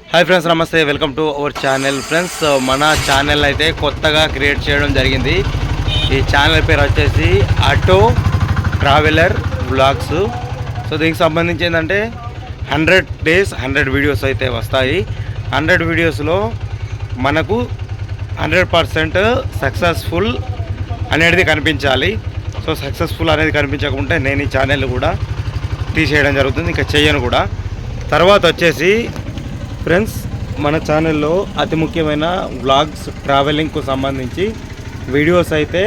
Hi friends, నమస్తే. Welcome to our channel. Friends, మన channel అయితే కొత్తగా క్రియేట్ చేయడం జరిగింది. ఈ ఛానల్ పేరు వచ్చేసి ఆటో ట్రావెలర్ వ్లాగ్స్. సో దీనికి సంబంధించి ఏంటంటే 100 days 100 వీడియోస్ అయితే వస్తాయి. 100 వీడియోస్లో మనకు 100% సక్సెస్ఫుల్ అనేది కనిపించాలి. సో సక్సెస్ఫుల్ అనేది కనిపించకుంటే నేను ఈ ఛానల్ కూడా తీసేయడం జరుగుతుంది, ఇంకా చెయ్యను కూడా. తర్వాత వచ్చేసి ఫ్రెండ్స్, మన ఛానల్లో అతి ముఖ్యమైన వ్లాగ్స్ ట్రావెలింగ్కు సంబంధించి వీడియోస్ అయితే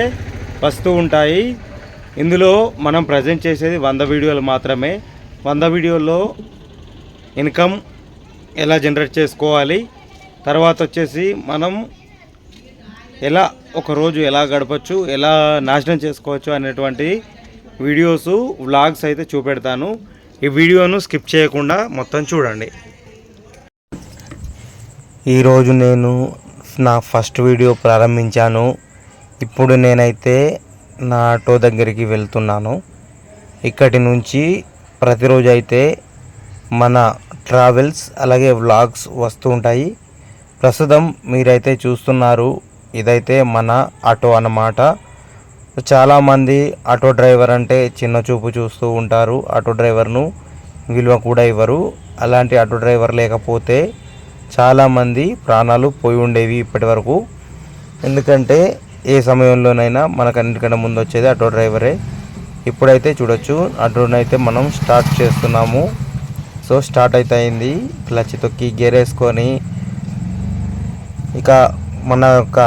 వస్తూ ఉంటాయి. ఇందులో మనం ప్రజెంట్ చేసేది 100 వీడియోలు మాత్రమే. 100 వీడియోల్లో ఇన్కమ్ ఎలా జనరేట్ చేసుకోవాలి, తర్వాత వచ్చేసి మనం ఎలా ఒకరోజు ఎలా గడపచ్చు, ఎలా నాశనం చేసుకోవచ్చు అనేటువంటి వీడియోస్ వ్లాగ్స్ అయితే చూపెడతాను. ఈ వీడియోను స్కిప్ చేయకుండా మొత్తం చూడండి. ఈరోజు నేను నా ఫస్ట్ వీడియో ప్రారంభించాను. ఇప్పుడు నేనైతే నా ఆటో దగ్గరికి వెళ్తున్నాను. ఇక్కడి నుంచి ప్రతిరోజు అయితే మన ట్రావెల్స్ అలాగే వ్లాగ్స్ వస్తూ ఉంటాయి. ప్రస్తుతం మీరైతే చూస్తున్నారు, ఇదైతే మన ఆటో అన్నమాట. చాలామంది ఆటో డ్రైవర్ అంటే చిన్న చూపు చూస్తూ ఉంటారు, ఆటో డ్రైవర్ను విలువ కూడా ఇవ్వరు. అలాంటి ఆటో డ్రైవర్ లేకపోతే చాలామంది ప్రాణాలు పోయి ఉండేవి ఇప్పటి వరకు. ఎందుకంటే ఏ సమయంలోనైనా మనకు అన్నిటికన్నా ముందు వచ్చేది ఆటో డ్రైవరే. ఇప్పుడైతే చూడొచ్చు, ఆటోనైతే మనం స్టార్ట్ చేస్తున్నాము. సో స్టార్ట్ అయితే అయింది. క్లచ్ తొక్కి గేర్ వేసుకొని ఇక మన యొక్క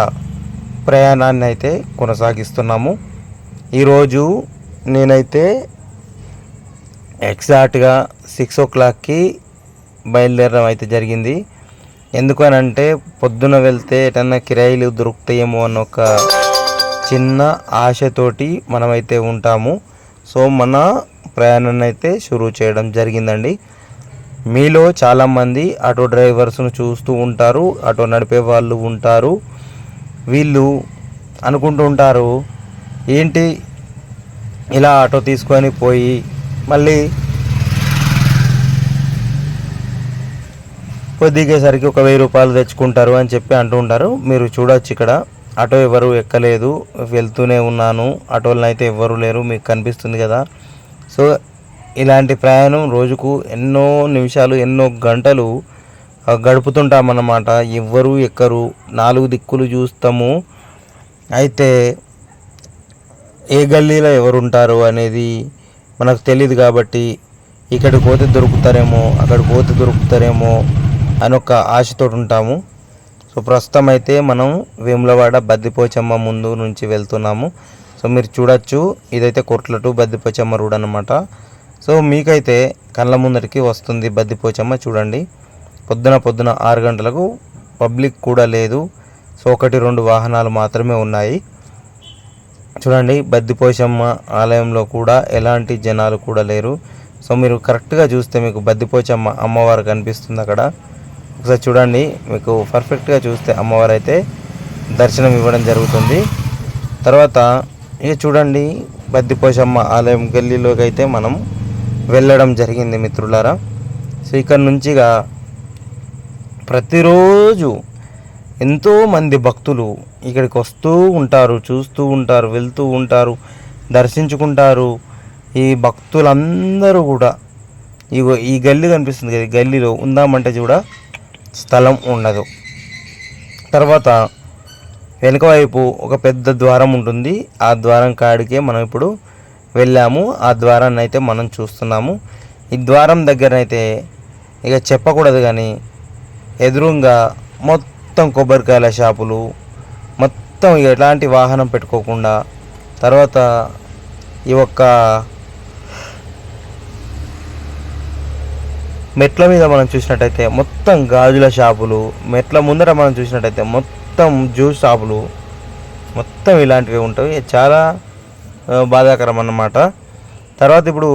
ప్రయాణాన్ని అయితే కొనసాగిస్తున్నాము. ఈరోజు నేనైతే ఎగ్జాక్ట్గా 6 o'clockకి బయలుదేరడం అయితే జరిగింది. ఎందుకనంటే పొద్దున వెళ్తే ఎటన్నా కిరాయిలు దొరుకుతాయేమో అన్న ఒక చిన్న ఆశతోటి మనమైతే ఉంటాము. సో మన ప్రయాణాన్ని అయితే షురూ చేయడం జరిగిందండి. మీలో చాలామంది ఆటో డ్రైవర్స్ను చూస్తూ ఉంటారు, ఆటో నడిపే వాళ్ళు ఉంటారు. వీళ్ళు అనుకుంటూ ఉంటారు, ఏంటి ఇలా ఆటో తీసుకొని పోయి మళ్ళీ దిగేసరికి ఒక 1000 రూపాయలు తెచ్చుకుంటారు అని చెప్పి అంటూ ఉంటారు. మీరు చూడొచ్చు, ఇక్కడ ఆటో ఎవరు ఎక్కలేదు, వెళ్తూనే ఉన్నాను. ఆటోలను అయితే ఎవ్వరూ లేరు, మీకు కనిపిస్తుంది కదా. సో ఇలాంటి ప్రయాణం రోజుకు ఎన్నో నిమిషాలు ఎన్నో గంటలు గడుపుతుంటామన్నమాట. ఎవ్వరు ఎక్కరు, 4 దిక్కులు చూస్తాము. అయితే ఏ గల్లీలో ఎవరు ఉంటారు అనేది మనకు తెలియదు కాబట్టి ఇక్కడికి పోతే దొరుకుతారేమో, అక్కడికి పోతే దొరుకుతారేమో అని ఒక ఆశతో ఉంటాము. సో ప్రస్తుతం అయితే మనం వేములవాడ బద్దిపోచమ్మ ముందు నుంచి వెళ్తున్నాము. సో మీరు చూడొచ్చు, ఇదైతే కొట్ల టు బద్దిపోచమ్మ రోడ్ అన్నమాట. సో మీకైతే కళ్ళ ముందరికి వస్తుంది బద్దిపోచమ్మ. చూడండి, పొద్దున 6 గంటలకు పబ్లిక్ కూడా లేదు. సో 1-2 వాహనాలు మాత్రమే ఉన్నాయి. చూడండి, బద్దిపోచమ్మ ఆలయంలో కూడా ఎలాంటి జనాలు కూడా లేరు. సో మీరు కరెక్ట్గా చూస్తే మీకు బద్దిపోచమ్మ అమ్మవారు కనిపిస్తుంది అక్కడ. ఒకసారి చూడండి, మీకు పర్ఫెక్ట్గా చూస్తే అమ్మవారు అయితే దర్శనం ఇవ్వడం జరుగుతుంది. తర్వాత ఇక చూడండి, బద్దిపోచమ్మ ఆలయం గల్లీలోకి అయితే మనం వెళ్ళడం జరిగింది మిత్రులారా. సో ఇక్కడ నుంచిగా ప్రతిరోజు ఎంతోమంది భక్తులు ఇక్కడికి వస్తూ ఉంటారు, చూస్తూ ఉంటారు, వెళ్తూ ఉంటారు, దర్శించుకుంటారు. ఈ భక్తులందరూ కూడా ఈ గల్లీ కనిపిస్తుంది కదా, గల్లీలో ఉందామంటే కూడా స్థలం ఉండదు. తర్వాత వెనుక వైపు ఒక పెద్ద ద్వారం ఉంటుంది. ఆ ద్వారం కాడికే మనం ఇప్పుడు వెళ్ళాము. ఆ ద్వారాన్ని అయితే మనం చూస్తున్నాము. ఈ ద్వారం దగ్గరనైతే ఇక చెప్పకూడదు కానీ ఎదురుగా మొత్తం కొబ్బరికాయల షాపులు, మొత్తం ఎలాంటి వాహనం పెట్టుకోకుండా. తర్వాత ఈ ఒక్క మెట్ల మీద మనం చూసినట్టయితే మొత్తం గాజుల షాపులు, మెట్ల ముందర మనం చూసినట్టయితే మొత్తం జ్యూస్ షాపులు, మొత్తం ఇలాంటివి ఉంటాయి. చాలా బాధాకరం అన్నమాట. తర్వాత ఇప్పుడు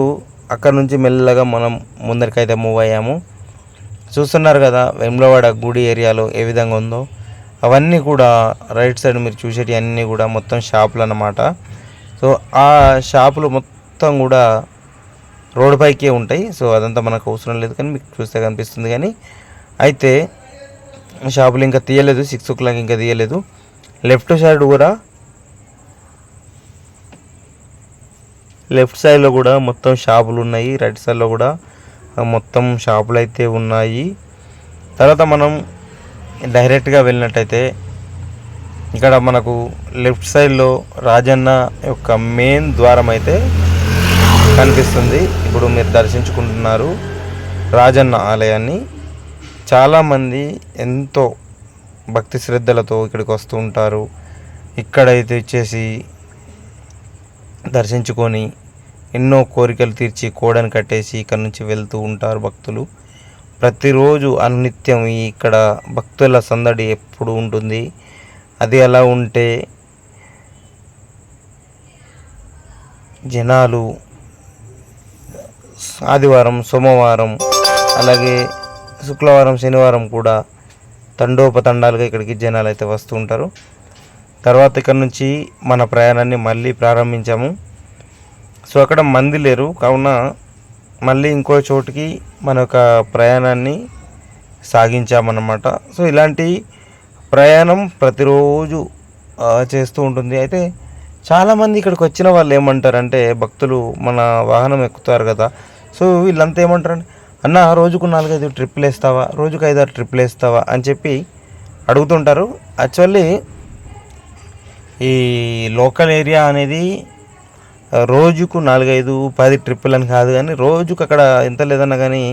అక్కడ నుంచి మెల్లగా మనం ముందరికైతే మూవ్ అయ్యాము. చూస్తున్నారు కదా వేములవాడ గుడి ఏరియాలో ఏ విధంగా ఉందో. అవన్నీ కూడా రైట్ సైడ్ మీరు చూసేటి అన్నీ కూడా మొత్తం షాపులు అన్నమాట. సో ఆ షాపులు మొత్తం కూడా రోడ్ పైకే ఉంటాయి. సో అదంతా మనకు అవసరం లేదు, కానీ మీకు చూస్తే కనిపిస్తుంది. కానీ అయితే షాపులు ఇంకా తీయలేదు, 6 o'clock ఇంకా తీయలేదు. లెఫ్ట్ సైడ్లో కూడా మొత్తం షాపులు ఉన్నాయి, రైట్ సైడ్లో కూడా మొత్తం షాపులు అయితే ఉన్నాయి. తర్వాత మనం డైరెక్ట్గా వెళ్ళినట్టయితే ఇక్కడ మనకు లెఫ్ట్ సైడ్లో రాజన్న యొక్క మెయిన్ ద్వారం అయితే కనిపిస్తుంది. ఇప్పుడు మీరు దర్శించుకుంటున్నారు రాజన్న ఆలయాన్ని. చాలామంది ఎంతో భక్తి శ్రద్ధలతో ఇక్కడికి వస్తూ ఉంటారు. ఇక్కడైతే వచ్చేసి దర్శించుకొని ఎన్నో కోరికలు తీర్చి కోడని కట్టేసి ఇక్కడ నుంచి వెళ్తూ ఉంటారు భక్తులు. ప్రతిరోజు అనిత్యం ఇక్కడ భక్తుల సందడి ఎప్పుడు ఉంటుంది. అది ఎలా ఉంటే జనాలు ఆదివారం, సోమవారం, అలాగే శుక్రవారం, శనివారం కూడా తండోపతండాలుగా ఇక్కడికి జనాలు అయితే వస్తూ ఉంటారు. తర్వాత ఇక్కడ నుంచి మన ప్రయాణాన్ని మళ్ళీ ప్రారంభించాము. సో అక్కడ మంది లేరు కావున మళ్ళీ ఇంకో చోటుకి మన యొక్క ప్రయాణాన్ని సాగించామన్నమాట. సో ఇలాంటి ప్రయాణం ప్రతిరోజు చేస్తూ ఉంటుంది. అయితే చాలామంది ఇక్కడికి వచ్చిన వాళ్ళు ఏమంటారంటే, భక్తులు మన వాహనం ఎక్కుతారు కదా, సో వీళ్ళంతా ఏమంటారంటే, అన్న రోజుకు 4-5 ట్రిప్పులు వేస్తావా, రోజుకు 5-6 ట్రిప్పులు వేస్తావా అని చెప్పి అడుగుతుంటారు. యాక్చువల్లీ ఈ లోకల్ ఏరియా అనేది రోజుకు 4-5-10 ట్రిప్పులు అని కాదు, కానీ రోజుకు అక్కడ ఎంత లేదన్నా కానీ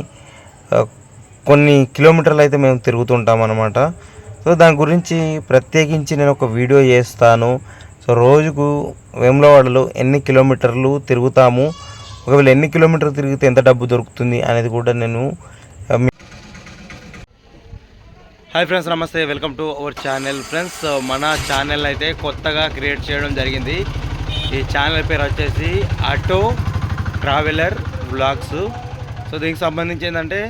కొన్ని కిలోమీటర్లు అయితే మేము తిరుగుతుంటాం అన్నమాట. సో దాని గురించి ప్రత్యేకించి నేను ఒక వీడియో చేస్తాను. సో రోజుకు వేములవాడలో ఎన్ని కిలోమీటర్లు తిరుగుతాము, ఒకవేళ ఎన్ని కిలోమీటర్లు తిరిగితే ఎంత డబ్బు దొరుకుతుంది అనేది కూడా నేను. హాయ్ ఫ్రెండ్స్, నమస్తే, welcome to our channel. Friends, మన ఛానల్ అయితే కొత్తగా క్రియేట్ చేయడం జరిగింది. ఈ ఛానల్ పేరు వచ్చేసి ఆటో ట్రావెలర్ వ్లాగ్స్. సో దీనికి సంబంధించి ఏంటంటే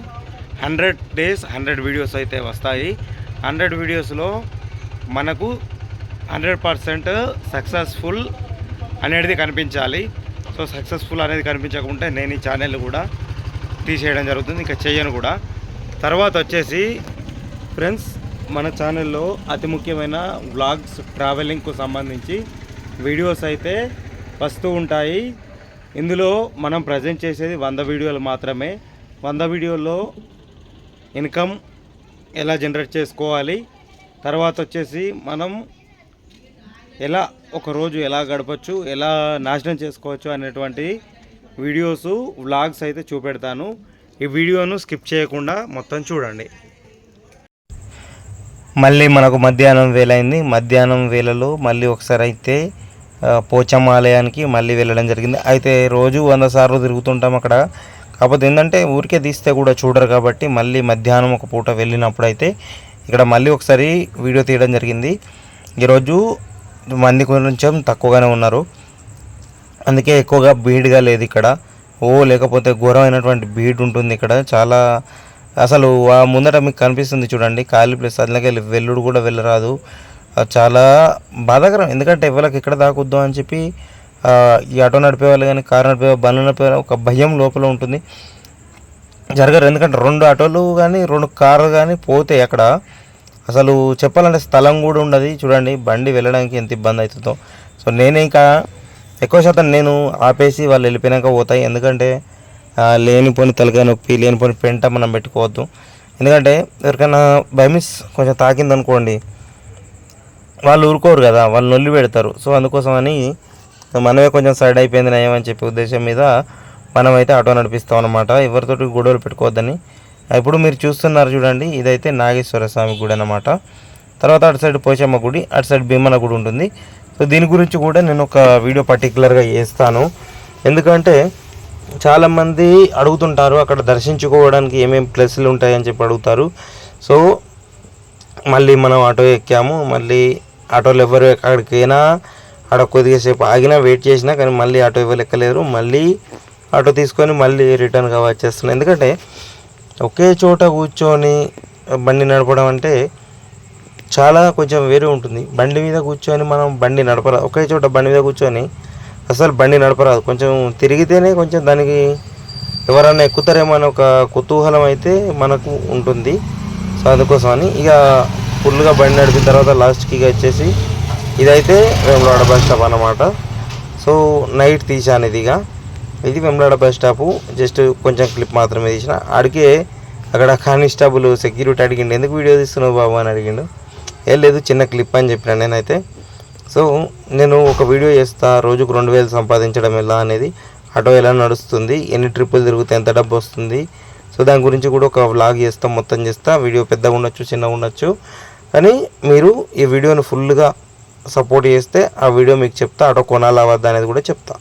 100 days 100 వీడియోస్ అయితే వస్తాయి. 100 వీడియోస్లో మనకు 100% సక్సెస్ఫుల్ అనేది కనిపించాలి. సో సక్సెస్ఫుల్ అనేది కనిపించకుంటే నేను ఈ ఛానల్ కూడా తీసేయడం జరుగుతుంది, ఇంకా చేయను కూడా. తర్వాత వచ్చేసి ఫ్రెండ్స్, మన ఛానల్లో అతి ముఖ్యమైన వ్లాగ్స్, ట్రావెలింగ్కు సంబంధించి వీడియోస్ అయితే వస్తూ ఉంటాయి. ఇందులో మనం ప్రజెంట్ చేసేది 100 వీడియోలు మాత్రమే. 100 వీడియోల్లో ఇన్కమ్ ఎలా జనరేట్ చేసుకోవాలి, తర్వాత వచ్చేసి మనం ఎలా ఒకరోజు ఎలా గడపచ్చు, ఎలా నాశనం చేసుకోవచ్చు అనేటువంటి వీడియోస్, వ్లాగ్స్ అయితే చూపెడతాను. ఈ వీడియోను స్కిప్ చేయకుండా మొత్తం చూడండి. మళ్ళీ మనకు మధ్యాహ్నం వేళ అయింది. మధ్యాహ్నం వేళలో మళ్ళీ ఒకసారి అయితే పోచమ్మ ఆలయానికి మళ్ళీ వెళ్ళడం జరిగింది. అయితే రోజు 100 సార్లు తిరుగుతుంటాం అక్కడ. కాకపోతే ఏంటంటే ఊరికే తీస్తే కూడా చూడరు కాబట్టి మళ్ళీ మధ్యాహ్నం ఒక పూట వెళ్ళినప్పుడు అయితే ఇక్కడ మళ్ళీ ఒకసారి వీడియో తీయడం జరిగింది. ఈరోజు మంది కొంచెం తక్కువగానే ఉన్నారు, అందుకే ఎక్కువగా భీడ్గా లేదు ఇక్కడ. లేకపోతే ఘోరమైనటువంటి భీడ్ ఉంటుంది ఇక్కడ చాలా. అసలు ఆ ముందట మీకు కనిపిస్తుంది చూడండి ఖాళీ ప్లేస్, అందులోకి వెళ్ళుడు కూడా వెళ్ళరాదు. చాలా బాధాకరం. ఎందుకంటే ఎవరికి ఎక్కడ దాకొద్దాం అని చెప్పి ఈ ఆటో నడిపే వాళ్ళు కానీ, కారు నడిపే బండ్లు నడిపే ఒక భయం లోపల ఉంటుంది, జరగరు. ఎందుకంటే 2 ఆటోలు కానీ 2 కార్లు కానీ పోతే అక్కడ అసలు చెప్పాలంటే స్థలం కూడా ఉండదు. చూడండి బండి వెళ్ళడానికి ఎంత ఇబ్బంది అవుతుందో. సో నేనే ఇంకా ఎక్కువ శాతం నేను ఆపేసి వాళ్ళు వెళ్ళిపోయినాక పోతాయి. ఎందుకంటే లేనిపోని తలకాయ నొప్పి, లేనిపోని పెంట మనం పెట్టుకోవద్దు. ఎందుకంటే ఎవరికైనా బైమిస్ కొంచెం తాకిందనుకోండి, వాళ్ళు ఊరుకోరు కదా, వాళ్ళు నొల్లి పెడతారు. సో అందుకోసమని మనమే కొంచెం సైడ్ అయిపోయింది నయం అని చెప్పే ఉద్దేశం మీద మనమైతే ఆటో నడిపిస్తాం అన్నమాట, ఎవరితోటి గొడవలు పెట్టుకోవద్దని. ఇప్పుడు మీరు చూస్తున్నారు చూడండి, ఇదైతే నాగేశ్వర స్వామి గుడి అన్నమాట. తర్వాత అటు సైడ్ పోచమ్మ గుడి, అటు సైడ్ భీమన గుడి ఉంటుంది. సో దీని గురించి కూడా నేను ఒక వీడియో పర్టికులర్గా చేస్తాను. ఎందుకంటే చాలామంది అడుగుతుంటారు అక్కడ దర్శించుకోవడానికి ఏమేమి ప్లేస్లు ఉంటాయని చెప్పి అడుగుతారు. సో మళ్ళీ మనం ఆటో ఎక్కాము. మళ్ళీ ఆటోలు ఎవరు ఎక్కడికైనా ఆడ కొద్దిగా సేపు ఆగినా వెయిట్ చేసినా కానీ మళ్ళీ ఆటో ఎవరు ఎక్కలేరు. మళ్ళీ ఆటో తీసుకొని మళ్ళీ రిటర్న్గా వచ్చేస్తున్నాం. ఎందుకంటే ఒకే చోట కూర్చొని బండి నడపడం అంటే చాలా కొంచెం వేరే ఉంటుంది. బండి మీద కూర్చొని మనం బండి నడపరాదు, ఒకే చోట బండి మీద కూర్చొని అసలు బండి నడపరాదు. కొంచెం తిరిగితేనే కొంచెం దానికి ఎవరన్నా ఎక్కుతారేమో అని ఒక కుతూహలం అయితే మనకు ఉంటుంది. సో అందుకోసమని ఇక ఫుల్గా బండి నడిపిన తర్వాత లాస్ట్కి ఇక వచ్చేసి ఇదైతే వేములవాడ బస్ స్టాప్ అన్నమాట. సో నైట్ తీసాను ఇది వేములవాడ బస్ స్టాపు. జస్ట్ కొంచెం క్లిప్ మాత్రమే తీసిన. ఆడికే అక్కడ కానిస్టేబుల్ సెక్యూరిటీ అడిగిండు, ఎందుకు వీడియో తీస్తున్నావు బాబు అని అడిగిండు. ఏం లేదు చిన్న క్లిప్ అని చెప్పిన నేనైతే. సో నేను ఒక వీడియో చేస్తా, రోజుకు 2000 సంపాదించడం ఎలా అనేది, ఆటో ఎలా నడుస్తుంది, ఎన్ని ట్రిప్పులు తిరిగితే ఎంత డబ్బు వస్తుంది, సో దాని గురించి కూడా ఒక వ్లాగ్ చేస్తాం, మొత్తం చేస్తా. వీడియో పెద్దగా ఉండొచ్చు, చిన్నగా ఉండొచ్చు, కానీ మీరు ఈ వీడియోని ఫుల్గా సపోర్ట్ చేస్తే ఆ వీడియో మీకు చెప్తా, ఆటో కొనాలా వద్దా అనేది కూడా చెప్తా.